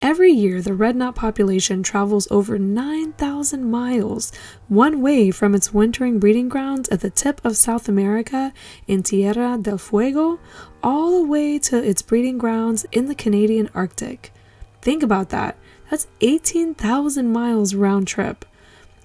Every year, the red knot population travels over 9,000 miles one way from its wintering breeding grounds at the tip of South America in Tierra del Fuego, all the way to its breeding grounds in the Canadian Arctic. Think about that. That's 18,000 miles round trip.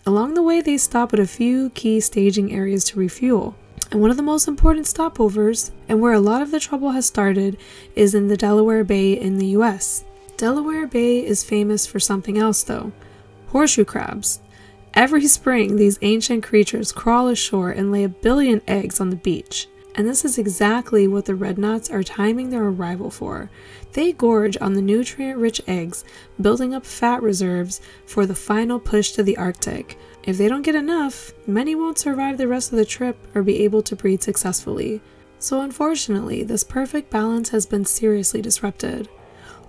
Along the way, they stop at a few key staging areas to refuel. And one of the most important stopovers, and where a lot of the trouble has started, is in the Delaware Bay in the US. Delaware Bay is famous for something else though: horseshoe crabs. Every spring, these ancient creatures crawl ashore and lay 1 billion eggs on the beach. And this is exactly what the red knots are timing their arrival for. They gorge on the nutrient-rich eggs, building up fat reserves for the final push to the Arctic. If they don't get enough, many won't survive the rest of the trip or be able to breed successfully. So unfortunately, this perfect balance has been seriously disrupted.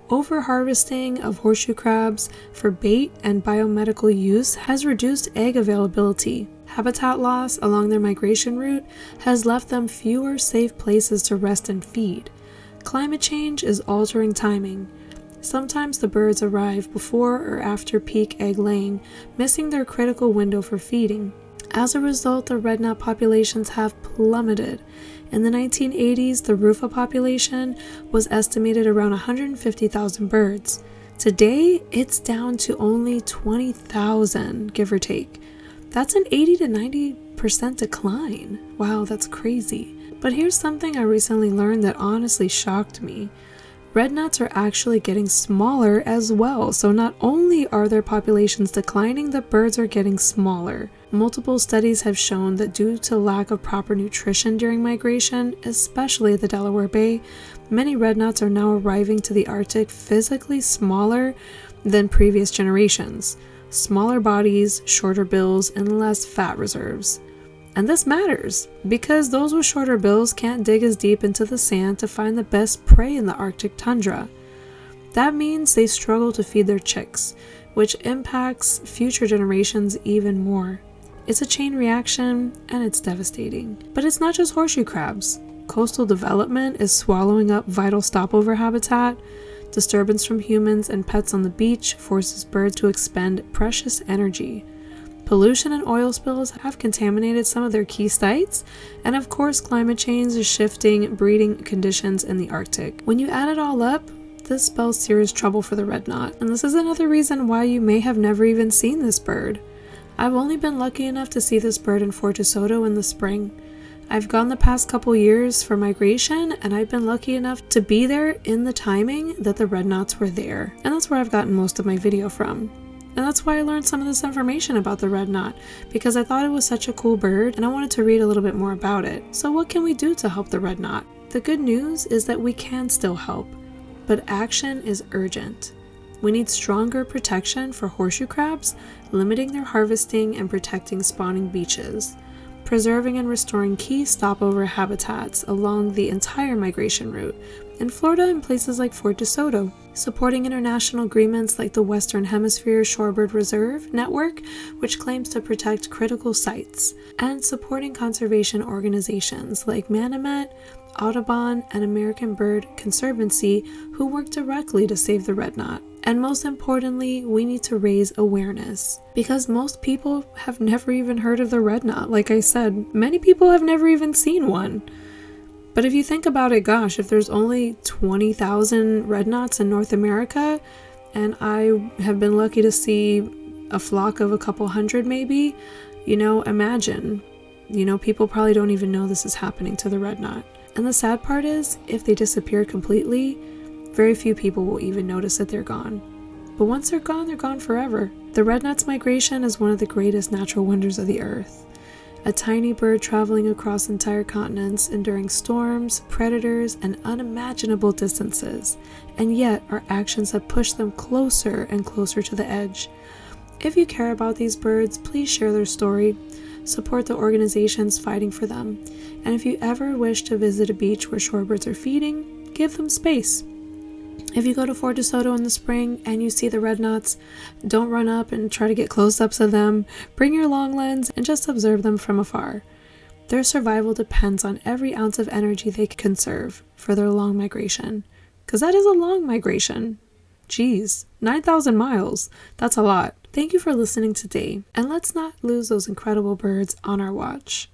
Over-harvesting of horseshoe crabs for bait and biomedical use has reduced egg availability. Habitat loss along their migration route has left them fewer safe places to rest and feed. Climate change is altering timing. Sometimes the birds arrive before or after peak egg laying, missing their critical window for feeding. As a result, the red knot populations have plummeted. In the 1980s, the rufa population was estimated around 150,000 birds. Today, it's down to only 20,000, give or take. That's an 80 to 90% decline. Wow, that's crazy. But here's something I recently learned that honestly shocked me. Red knots are actually getting smaller as well, so not only are their populations declining, the birds are getting smaller. Multiple studies have shown that due to lack of proper nutrition during migration, especially at the Delaware Bay, many red knots are now arriving to the Arctic physically smaller than previous generations. Smaller bodies, shorter bills, and less fat reserves. And this matters, because those with shorter bills can't dig as deep into the sand to find the best prey in the Arctic tundra. That means they struggle to feed their chicks, which impacts future generations even more. It's a chain reaction, and it's devastating. But it's not just horseshoe crabs. Coastal development is swallowing up vital stopover habitat. Disturbance from humans and pets on the beach forces birds to expend precious energy. Pollution and oil spills have contaminated some of their key sites, and of course climate change is shifting breeding conditions in the Arctic. When you add it all up, this spells serious trouble for the red knot, and this is another reason why you may have never even seen this bird. I've only been lucky enough to see this bird in Fort DeSoto in the spring. I've gone the past couple years for migration, and I've been lucky enough to be there in the timing that the red knots were there, and that's where I've gotten most of my video from. And that's why I learned some of this information about the red knot, because I thought it was such a cool bird and I wanted to read a little bit more about it. So what can we do to help the red knot? The good news is that we can still help, but action is urgent. We need stronger protection for horseshoe crabs, limiting their harvesting and protecting spawning beaches, preserving and restoring key stopover habitats along the entire migration route, in Florida and places like Fort DeSoto, supporting international agreements like the Western Hemisphere Shorebird Reserve Network, which claims to protect critical sites, and supporting conservation organizations like Manomet, Audubon, and American Bird Conservancy, who work directly to save the red knot. And most importantly, we need to raise awareness, because most people have never even heard of the red knot. Like I said, many people have never even seen one. But if you think about it, gosh, if there's only 20,000 red knots in North America, and I have been lucky to see a flock of a couple hundred maybe, imagine, people probably don't even know this is happening to the red knot. And the sad part is, if they disappear completely, very few people will even notice that they're gone. But once they're gone forever. The red knot's migration is one of the greatest natural wonders of the earth. A tiny bird traveling across entire continents, enduring storms, predators, and unimaginable distances. And yet, our actions have pushed them closer and closer to the edge. If you care about these birds, please share their story. Support the organizations fighting for them. And if you ever wish to visit a beach where shorebirds are feeding, give them space. If you go to Fort DeSoto in the spring and you see the red knots, don't run up and try to get close-ups of them. Bring your long lens and just observe them from afar. Their survival depends on every ounce of energy they conserve for their long migration. Because that is a long migration. Geez, 9,000 miles. That's a lot. Thank you for listening today, and let's not lose those incredible birds on our watch.